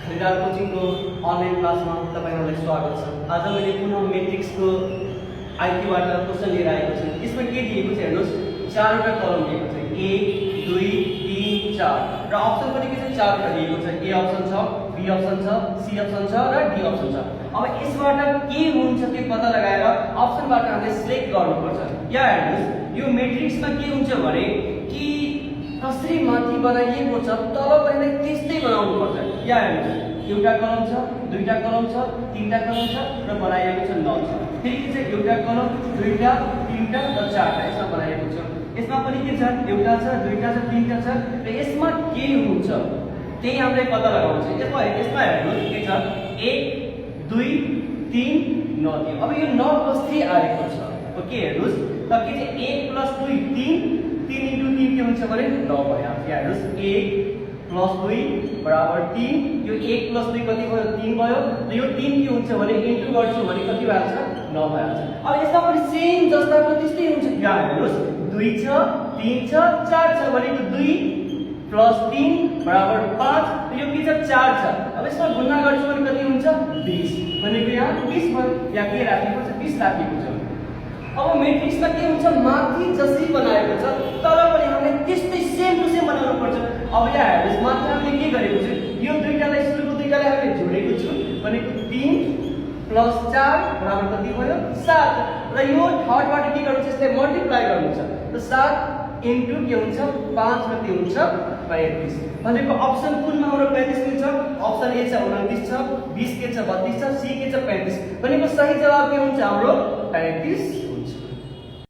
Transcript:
विराट कोचिङको online क्लासमा तपाईहरुलाई स्वागत छ। आज मैले पुनः मैट्रिक्सको आइक्यूबाट क्वेशन लिएर आएको छु। यसमा के दिएको छ हेर्नुस्, चारवटा कलम दिएको छ, 1 2 3 4 र अप्सन पनि के छ, चारवटा दिएको छ। ए अप्सन छ, बी अप्सन छ, सी अप्सन छ र डी अप्सन छ। अब यसबाट के हुन्छ त्यो पत्ता लगाएर अप्सनबाट हामीले सिलेक्ट गर्नुपर्छ। यहाँ हेर्नुस्, यो मैट्रिक्समा के हुन्छ भने कि कसरी माथि बनाइएको छ तल पनि त्यस्तै बनाउनु पर्छ। यहाँ हेर्नुस्, एउटा कलम छ, दुईटा कलम छ, तीनटा कलम छ र बनाइएको छ 9 छ। फेरि चाहिँ एउटा कलम, दुईटा, तीनटा र चारटा यसमा बनाइएको छ। यसमा पनि के छ, एउटा छ, दुईटा छ, तीनटा छ र यसमा के हुन्छ त्यही हामीले पत्ता लगाउनु छ। यसमा हेर्नुस् के छ, 1 2 3 9 दियो। अब यो 9 कसरी आएको छ ओके हेर्नुस्, त के चाहिँ 1 + 2 3 3 × 3 के हुन्छ भने 9 भयो। यहाँ हेर्नुस्, 1 + 2 = 3। यो 1 + 2 कति भयो, 3 भयो। र यो 3 के हुन्छ भने इन्टु गर्छु भने कति भइहाल्छ, 9 भइहाल्छ। अब यसमा पनि सेम जस्ताको त्यस्तै हुन्छ। यहाँ हेर्नुस्, 2 छ, 3 छ, 4 छ भनेको 2 + 3 = 5। यो के छ, 4 छ। अब यसमा गुणा गर्छु भने कति हुन्छ, 20 भनेको यहाँ 20 भयो। यहाँ के राखेको छ, 20 राखेको छ। अब मैट्रिक्समा के हुन्छ, माथि जसरी बनाएको छ तर पनि हामीले त्यस्तै सेम टु सेम बनाउनु पर्छ। अब यहाँ हेर्नुस्, माथि हामीले के गरेको छ, यो दुईटालाई सुरुको दुईटालाई हामीले जोडेको छु भनेको 3 + 4 = कति भयो, 7। र यो थर्डबाट के गर्नु छ, यसलाई मल्टिप्लाई गर्नु छ। त 7 इन्टु के हुन्छ, 5 कति हुन्छ, 35 भनेको अप्सन कुनमा हाम्रो 35 के छ, अप्सन ए छ 29 छ, 20 के छ 32 छ, सी के छ 35 भनेको सही जवाब के हुन्छ हाम्रो 35